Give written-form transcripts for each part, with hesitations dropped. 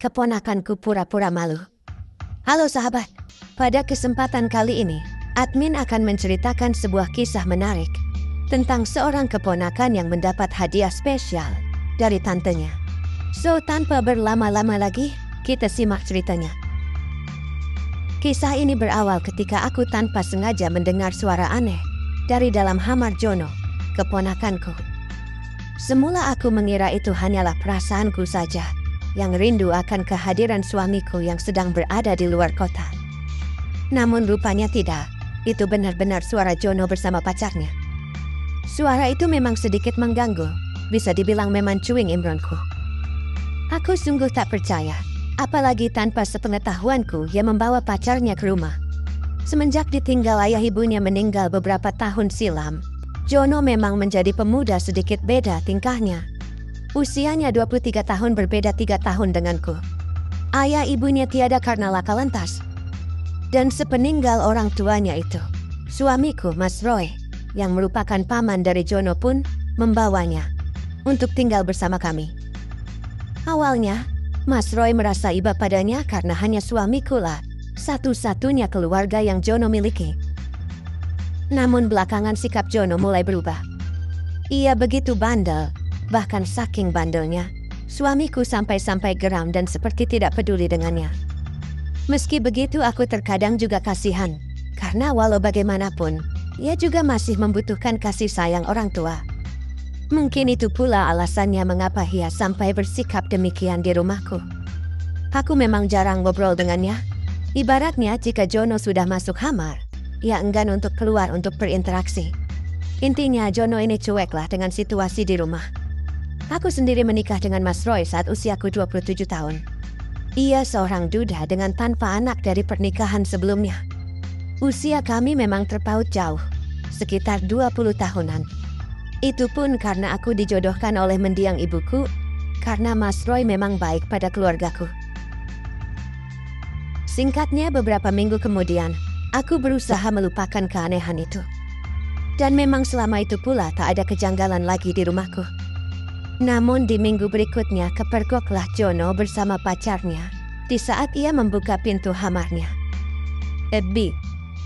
keponakanku pura-pura malu. Halo sahabat, pada kesempatan kali ini, admin akan menceritakan sebuah kisah menarik tentang seorang keponakan yang mendapat hadiah spesial dari tantenya. So, tanpa berlama-lama lagi, kita simak ceritanya. Kisah ini berawal ketika aku tanpa sengaja mendengar suara aneh dari dalam kamar Jono, keponakanku. Semula aku mengira itu hanyalah perasaanku saja yang rindu akan kehadiran suamiku yang sedang berada di luar kota. Namun rupanya tidak, itu benar-benar suara Jono bersama pacarnya. Suara itu memang sedikit mengganggu, bisa dibilang memancuing imronku. Aku sungguh tak percaya, apalagi tanpa sepengetahuanku yang membawa pacarnya ke rumah. Semenjak ditinggal ayah ibunya meninggal beberapa tahun silam, Jono memang menjadi pemuda sedikit beda tingkahnya. Usianya 23 tahun berbeda 3 tahun denganku. Ayah ibunya tiada karena laka lantas. Dan sepeninggal orang tuanya itu, suamiku Mas Roy, yang merupakan paman dari Jono pun membawanya untuk tinggal bersama kami. Awalnya, Mas Roy merasa iba padanya karena hanya suamiku lah satu-satunya keluarga yang Jono miliki. Namun belakangan sikap Jono mulai berubah. Ia begitu bandel, bahkan saking bandelnya, suamiku sampai-sampai geram dan seperti tidak peduli dengannya. Meski begitu aku terkadang juga kasihan, karena walau bagaimanapun, ia juga masih membutuhkan kasih sayang orang tua. Mungkin itu pula alasannya mengapa ia sampai bersikap demikian di rumahku. Aku memang jarang ngobrol dengannya. Ibaratnya jika Jono sudah masuk kamar, ia enggan untuk keluar untuk berinteraksi. Intinya Jono ini cueklah dengan situasi di rumah. Aku sendiri menikah dengan Mas Roy saat usiaku 27 tahun. Ia seorang duda dengan tanpa anak dari pernikahan sebelumnya. Usia kami memang terpaut jauh, sekitar 20 tahunan. Itu pun karena aku dijodohkan oleh mendiang ibuku, karena Mas Roy memang baik pada keluargaku. Singkatnya beberapa minggu kemudian, aku berusaha melupakan keanehan itu. Dan memang selama itu pula tak ada kejanggalan lagi di rumahku. Namun di minggu berikutnya kepergoklah Jono bersama pacarnya di saat ia membuka pintu kamarnya. Bi,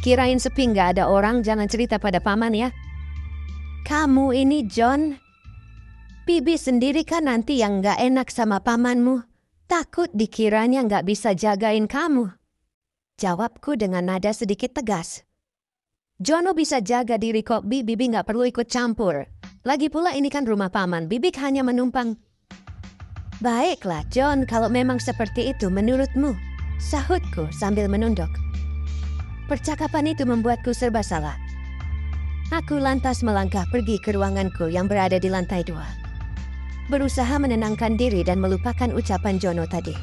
kirain sepi nggak ada orang, jangan cerita pada paman ya. Kamu ini John, Bibi sendiri kan nanti yang nggak enak sama pamanmu. Takut dikiranya nggak bisa jagain kamu. Jawabku dengan nada sedikit tegas. Jono bisa jaga diri kok, Bibi nggak perlu ikut campur. Lagi pula ini kan rumah paman, Bibi hanya menumpang. Baiklah John, kalau memang seperti itu menurutmu, sahutku sambil menunduk. Percakapan itu membuatku serba salah. Aku lantas melangkah pergi ke ruanganku yang berada di lantai 2. Berusaha menenangkan diri dan melupakan ucapan Jono tadi.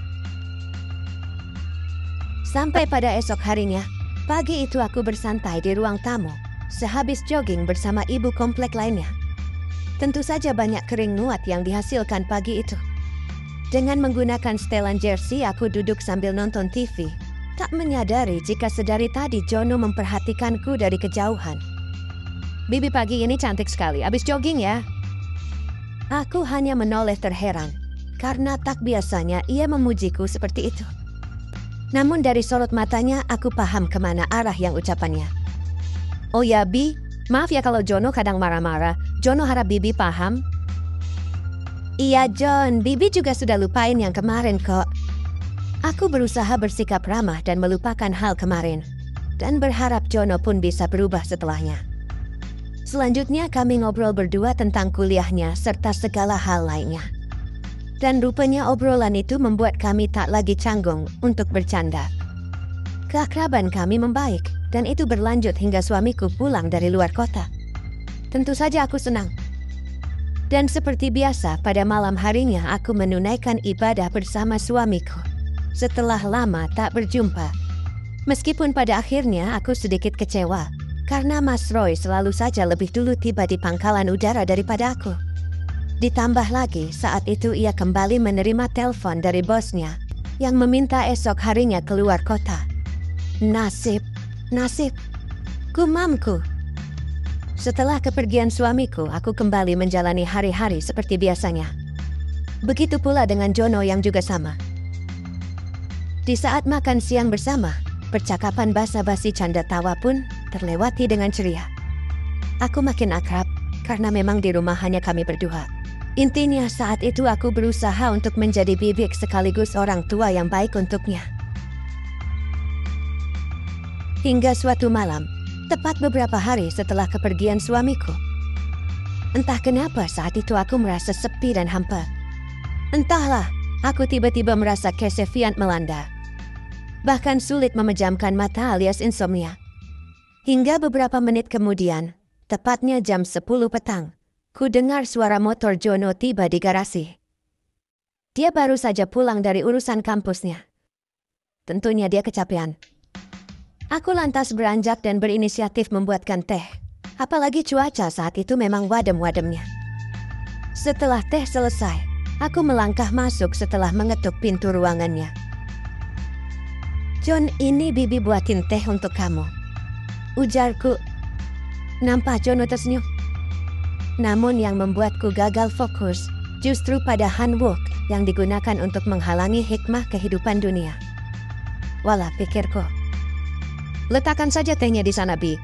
Sampai pada esok harinya, pagi itu aku bersantai di ruang tamu, sehabis jogging bersama ibu komplek lainnya. Tentu saja banyak kering nuat yang dihasilkan pagi itu. Dengan menggunakan setelan jersey, aku duduk sambil nonton TV. Tak menyadari jika sedari tadi Jono memperhatikanku dari kejauhan. Bibi pagi ini cantik sekali, abis jogging ya? Aku hanya menoleh terheran, karena tak biasanya ia memujiku seperti itu. Namun dari sorot matanya, aku paham kemana arah yang ucapannya. Oh ya Bi, maaf ya kalau Jono kadang marah-marah. Jono harap Bibi paham. Iya John, Bibi juga sudah lupain yang kemarin kok. Aku berusaha bersikap ramah dan melupakan hal kemarin. Dan berharap Jono pun bisa berubah setelahnya. Selanjutnya kami ngobrol berdua tentang kuliahnya serta segala hal lainnya. Dan rupanya obrolan itu membuat kami tak lagi canggung untuk bercanda. Keakraban kami membaik dan itu berlanjut hingga suamiku pulang dari luar kota. Tentu saja aku senang. Dan seperti biasa pada malam harinya aku menunaikan ibadah bersama suamiku. Setelah lama tak berjumpa. Meskipun pada akhirnya aku sedikit kecewa. Karena Mas Roy selalu saja lebih dulu tiba di pangkalan udara daripada aku. Ditambah lagi saat itu ia kembali menerima telepon dari bosnya yang meminta esok harinya keluar kota. Nasib, gumamku. Setelah kepergian suamiku, aku kembali menjalani hari-hari seperti biasanya. Begitu pula dengan Jono yang juga sama. Di saat makan siang bersama, percakapan basa-basi canda tawa pun terlewati dengan ceria. Aku makin akrab karena memang di rumah hanya kami berdua. Intinya saat itu aku berusaha untuk menjadi bibik sekaligus orang tua yang baik untuknya. Hingga suatu malam, tepat beberapa hari setelah kepergian suamiku. Entah kenapa saat itu aku merasa sepi dan hampa. Entahlah, aku tiba-tiba merasa kesepian melanda. Bahkan sulit memejamkan mata alias insomnia. Hingga beberapa menit kemudian, tepatnya jam 10 petang, ku dengar suara motor Jono tiba di garasi. Dia baru saja pulang dari urusan kampusnya. Tentunya dia kecapean. Aku lantas beranjak dan berinisiatif membuatkan teh. Apalagi cuaca saat itu memang wadem-wademnya. Setelah teh selesai, aku melangkah masuk setelah mengetuk pintu ruangannya. "John, ini Bibi buatin teh untuk kamu," ujarku. Nampak Jono tersenyum. Namun yang membuatku gagal fokus justru pada hanbok yang digunakan untuk menghalangi hikmah kehidupan dunia. Walah, pikirku. "Letakkan saja tehnya di sana, Bi."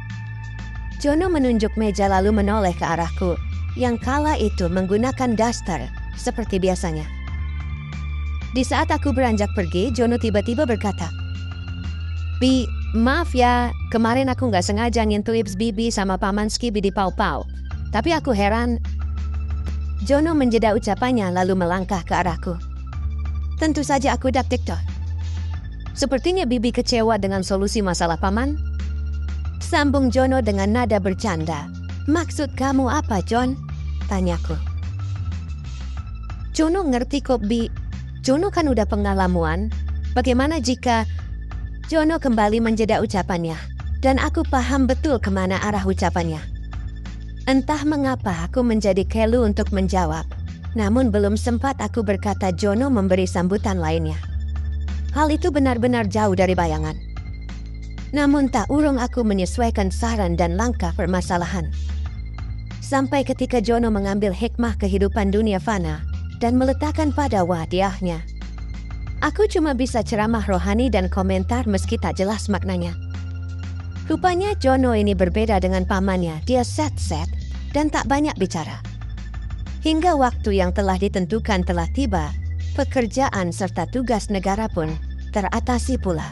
Jono menunjuk meja lalu menoleh ke arahku, yang kala itu menggunakan daster seperti biasanya. Di saat aku beranjak pergi, Jono tiba-tiba berkata, "Bi, maaf ya, kemarin aku nggak sengaja nyentuh Ibs Bibi sama Paman Skibi di Pau-Pau. Tapi aku heran." Jono menjeda ucapannya lalu melangkah ke arahku. Tentu saja aku dak-dikdok. "Sepertinya Bibi kecewa dengan solusi masalah Paman," sambung Jono dengan nada bercanda. "Maksud kamu apa, John?" tanyaku. "Jono ngerti kok, Bi. Jono kan udah pengalaman. Bagaimana jika..." Jono kembali menjeda ucapannya, dan aku paham betul kemana arah ucapannya. Entah mengapa aku menjadi kelu untuk menjawab, namun belum sempat aku berkata Jono memberi sambutan lainnya. Hal itu benar-benar jauh dari bayangan. Namun tak urung aku menyesuaikan saran dan langkah permasalahan. Sampai ketika Jono mengambil hikmah kehidupan dunia fana dan meletakkan pada wadiahnya. Aku cuma bisa ceramah rohani dan komentar meski tak jelas maknanya. Rupanya Jono ini berbeda dengan pamannya, dia set-set dan tak banyak bicara. Hingga waktu yang telah ditentukan telah tiba, pekerjaan serta tugas negara pun teratasi pula.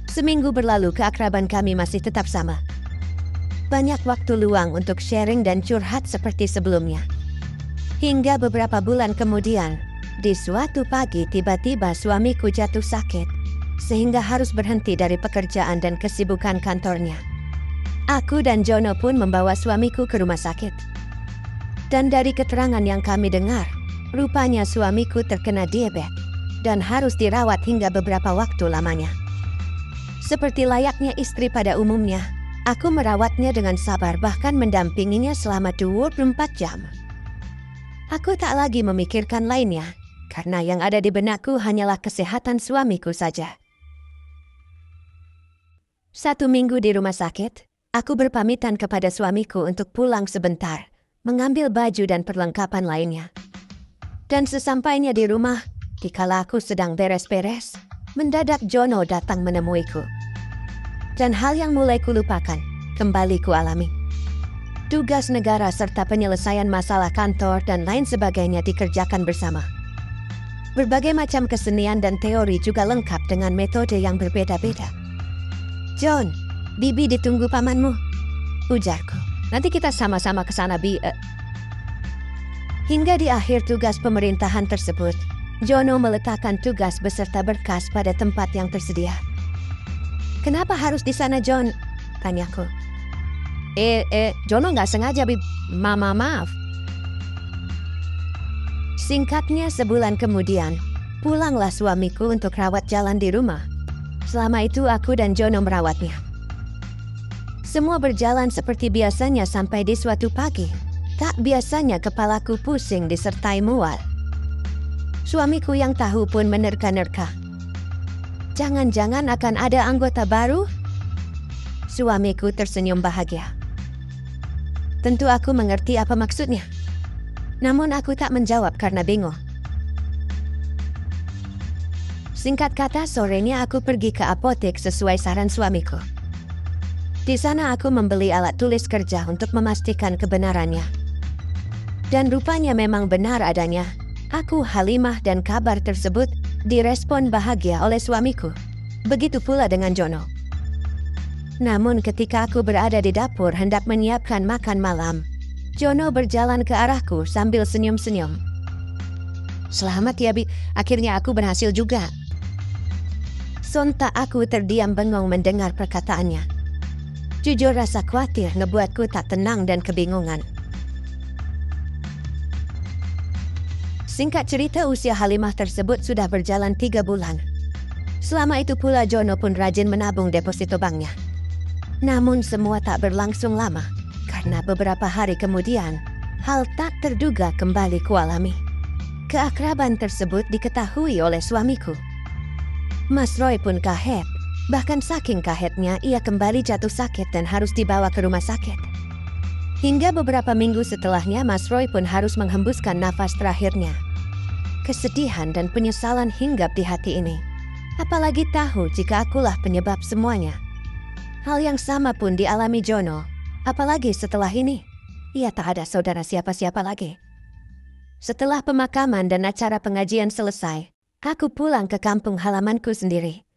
Seminggu berlalu keakraban kami masih tetap sama. Banyak waktu luang untuk sharing dan curhat seperti sebelumnya. Hingga beberapa bulan kemudian, di suatu pagi tiba-tiba suamiku jatuh sakit, sehingga harus berhenti dari pekerjaan dan kesibukan kantornya. Aku dan Jono pun membawa suamiku ke rumah sakit. Dan dari keterangan yang kami dengar, rupanya suamiku terkena diabetes dan harus dirawat hingga beberapa waktu lamanya. Seperti layaknya istri pada umumnya, aku merawatnya dengan sabar bahkan mendampinginya selama 24 jam. Aku tak lagi memikirkan lainnya, karena yang ada di benakku hanyalah kesehatan suamiku saja. 1 minggu di rumah sakit, aku berpamitan kepada suamiku untuk pulang sebentar, mengambil baju dan perlengkapan lainnya. Dan sesampainya di rumah, dikala aku sedang beres-beres, mendadak Jono datang menemuiku. Dan hal yang mulai kulupakan, kembali kualami. Tugas negara serta penyelesaian masalah kantor dan lain sebagainya dikerjakan bersama. Berbagai macam kesenian dan teori juga lengkap dengan metode yang berbeda-beda. "John, Bibi ditunggu pamanmu," ujarku. "Nanti kita sama-sama ke sana, Bi." Hingga di akhir tugas pemerintahan tersebut, Jono meletakkan tugas beserta berkas pada tempat yang tersedia. "Kenapa harus di sana, John?" tanyaku. Jono nggak sengaja, Bib. Maaf. Singkatnya, sebulan kemudian, pulanglah suamiku untuk rawat jalan di rumah. Selama itu aku dan Jono merawatnya. Semua berjalan seperti biasanya sampai di suatu pagi. Tak biasanya kepalaku pusing disertai mual. Suamiku yang tahu pun menerka-nerka. "Jangan-jangan akan ada anggota baru?" Suamiku tersenyum bahagia. Tentu aku mengerti apa maksudnya. Namun aku tak menjawab karena bingung. Singkat kata, sorenya aku pergi ke apotek sesuai saran suamiku. Di sana aku membeli alat tulis kerja untuk memastikan kebenarannya. Dan rupanya memang benar adanya. Aku, Halimah, dan kabar tersebut direspon bahagia oleh suamiku. Begitu pula dengan Jono. Namun ketika aku berada di dapur hendak menyiapkan makan malam, Jono berjalan ke arahku sambil senyum-senyum. "Selamat ya, Bi. Akhirnya aku berhasil juga." Sontak aku terdiam bengong mendengar perkataannya. Jujur rasa khawatir ngebuatku tak tenang dan kebingungan. Singkat cerita, usia Halimah tersebut sudah berjalan 3 bulan. Selama itu pula Jono pun rajin menabung deposito banknya. Namun semua tak berlangsung lama, karena beberapa hari kemudian, hal tak terduga kembali kualami. Keakraban tersebut diketahui oleh suamiku. Mas Roy pun kaget, bahkan saking kagetnya ia kembali jatuh sakit dan harus dibawa ke rumah sakit. Hingga beberapa minggu setelahnya Mas Roy pun harus menghembuskan nafas terakhirnya. Kesedihan dan penyesalan hinggap di hati ini. Apalagi tahu jika akulah penyebab semuanya. Hal yang sama pun dialami Jono, apalagi setelah ini. Ia tak ada saudara siapa-siapa lagi. Setelah pemakaman dan acara pengajian selesai, aku pulang ke kampung halamanku sendiri.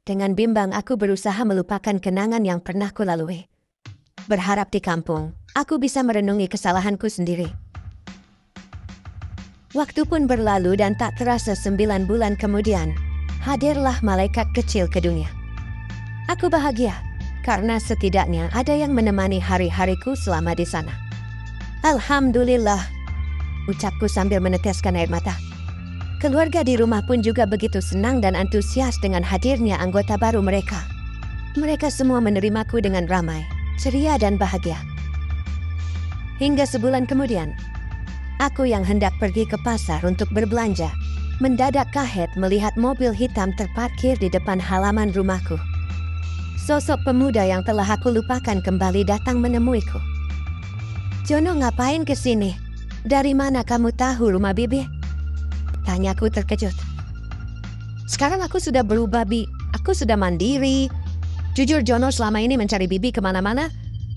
Dengan bimbang aku berusaha melupakan kenangan yang pernah kulalui. Berharap di kampung, aku bisa merenungi kesalahanku sendiri. Waktu pun berlalu dan tak terasa 9 bulan kemudian, hadirlah malaikat kecil ke dunia. Aku bahagia, karena setidaknya ada yang menemani hari-hariku selama di sana. Alhamdulillah, ucapku sambil meneteskan air mata. Keluarga di rumah pun juga begitu senang dan antusias dengan hadirnya anggota baru mereka. Mereka semua menerimaku dengan ramai, ceria dan bahagia. Hingga sebulan kemudian, aku yang hendak pergi ke pasar untuk berbelanja, mendadak kaget melihat mobil hitam terparkir di depan halaman rumahku. Sosok pemuda yang telah aku lupakan kembali datang menemuiku. "Jono, ngapain ke sini? Dari mana kamu tahu rumah Bibi?" Tanyaku terkejut. "Sekarang aku sudah berubah, Bi. Aku sudah mandiri. Jujur, Jono selama ini mencari Bibi kemana-mana.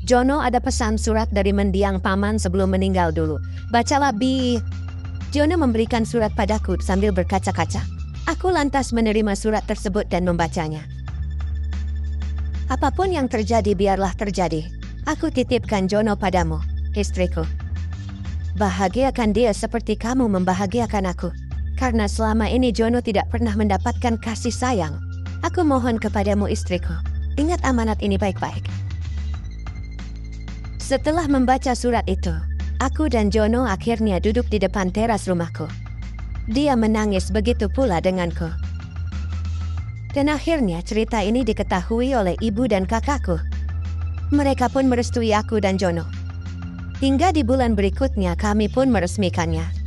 Jono ada pesan surat dari mendiang paman sebelum meninggal dulu. Bacalah, Bi." Jono memberikan surat padaku sambil berkaca-kaca. Aku lantas menerima surat tersebut dan membacanya. "Apapun yang terjadi biarlah terjadi. Aku titipkan Jono padamu, istriku. Bahagiakan dia seperti kamu membahagiakan aku. Karena selama ini Jono tidak pernah mendapatkan kasih sayang. Aku mohon kepadamu, istriku, ingat amanat ini baik-baik." Setelah membaca surat itu, aku dan Jono akhirnya duduk di depan teras rumahku. Dia menangis, begitu pula denganku. Dan akhirnya cerita ini diketahui oleh ibu dan kakakku. Mereka pun merestui aku dan Jono. Hingga di bulan berikutnya kami pun meresmikannya.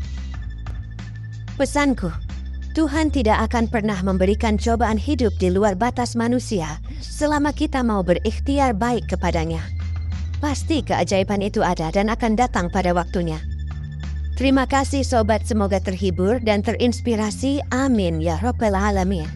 Pesanku, Tuhan tidak akan pernah memberikan cobaan hidup di luar batas manusia selama kita mau berikhtiar baik kepadanya. Pasti keajaiban itu ada dan akan datang pada waktunya. Terima kasih sobat, semoga terhibur dan terinspirasi. Amin ya Rabbal Alamin.